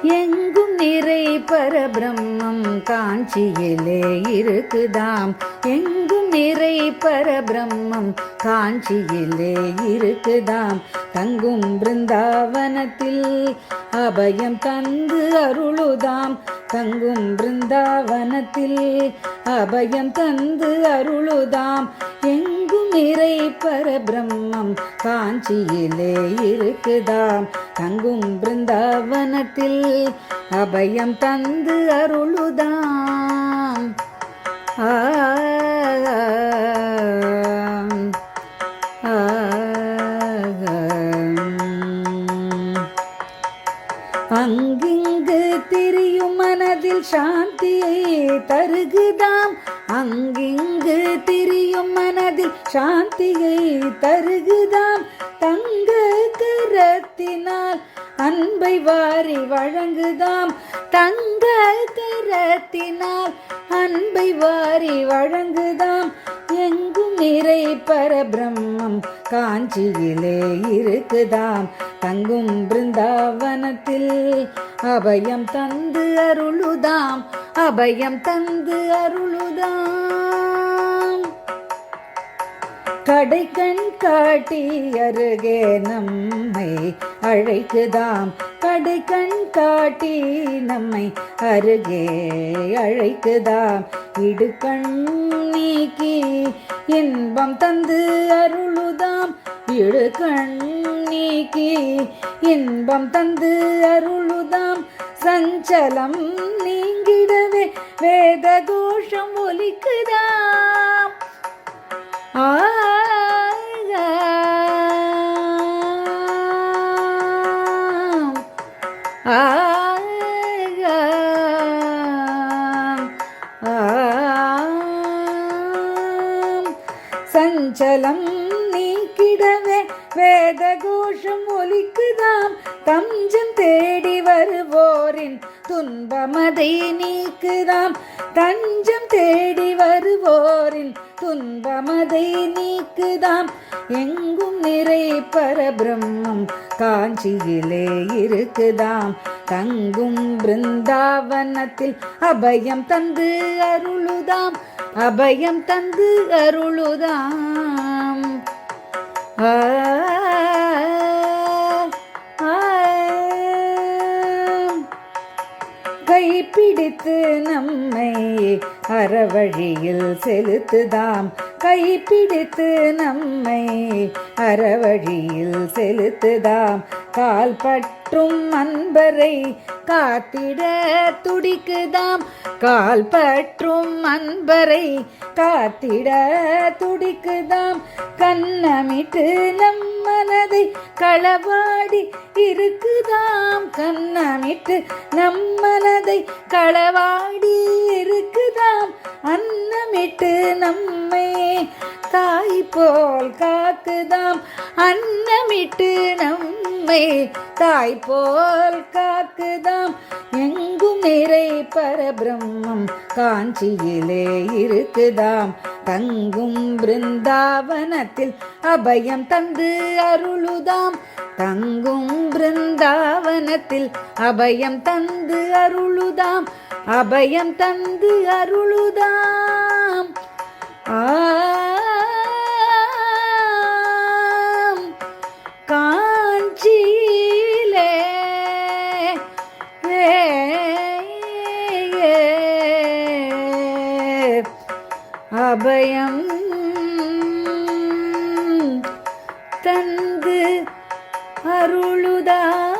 எங்கும் நிறை பரபிரம்மம் காஞ்சியிலே இருக்குதாம். எங்கும் நிறை பரபிரம்மம் காஞ்சியிலே இருக்குதாம். தங்கும் பிருந்தாவனத்தில் அபயம் தந்து அருளுதாம். தங்கும் பிருந்தாவனத்தில் அபயம் தந்து அருளுதாம். எங்கும் நிறை பரபிரம்மம் காஞ்சியிலே இருக்குதாம். தங்கும் பிருந்தாவனத்தில் அபயம் தந்து அருளுதாம். அங்கிங்கு திரியும் மனதில் சாந்தியை தருகுதாம். அங்கிங்கு திரியும் மனதில் சாந்தியை தருகுதாம். தங்க கரத்தினால் அன்பை வாரி வழங்குதாம். தங்க கரத்தினால் அன்பை வாரி வழங்குதாம். எங்கும் நிறை பரபிரம்மம் காஞ்சியிலே இருக்குதாம். தங்கும் பிருந்தாவனத்தில் அபயம் தந்து அருளுதாம். அபயம் தந்து அருளுதாம். கடைக்கண் காட்டி அருகே நம்மை அழைக்குதாம். கடைக்கண் காட்டி நம்மை அருகே அழைக்குதாம். இடுக்கண் நீக்கி இன்பம் தந்து அருளுதாம். இடுக்கண் நீக்கி இன்பம் தந்து அருளுதாம். சஞ்சலம் நீங்கிடவே வேத கோஷம் ஒலிக்குதாம். சஞ்சலம் நீக்கிடவே வேத கோஷம் ஒலிக்குதாம். தஞ்சம் தேடி வருவோரின் துன்பமதை நீக்குதாம். தஞ்சம் தேடி வருவோரின் துன்பமதை நீக்குதாம். எங்கும் நிறை பரபிரம்மம் காஞ்சியிலே இருக்குதாம். தங்கும் பிருந்தாவனத்தில் அபயம் தந்து அருளுதாம். அபயம் தந்து அருளுதாம். கைப்பிடித்து நம்மை அறவழியில் செலுத்துதாம். கைப்பிடித்து நம்மை அறவழியில் செலுத்துதாம். கால் பற்றும் அன்பரை காத்திட துடிக்குதாம். கால் பற்றும் அன்பரை காத்திட துடிக்குதாம். கண்ணமிட்டு நம் மனதை களவாடி இருக்குதாம். கண்ணமிட்டு நம் மனதை களவாடி இருக்குதாம். அன்னமிட்டு நம்மை தாய் போல் காக்குதாம். அன்னமிட்டு நம்மை தாய் போல் காக்குதாம். எங்கும் நிறை பரபிரம்மம் காஞ்சியிலே இருக்குதாம். தங்கும் பிருந்தாவனத்தில் அபயம் தந்து அருளுதாம். தங்கும் பிருந்தாவனத்தில் அபயம் தந்து அருளுதாம். அபயம் தந்து அருளுதாம். காஞ்சியிலே அபயம் தந்து அருளுதாம்.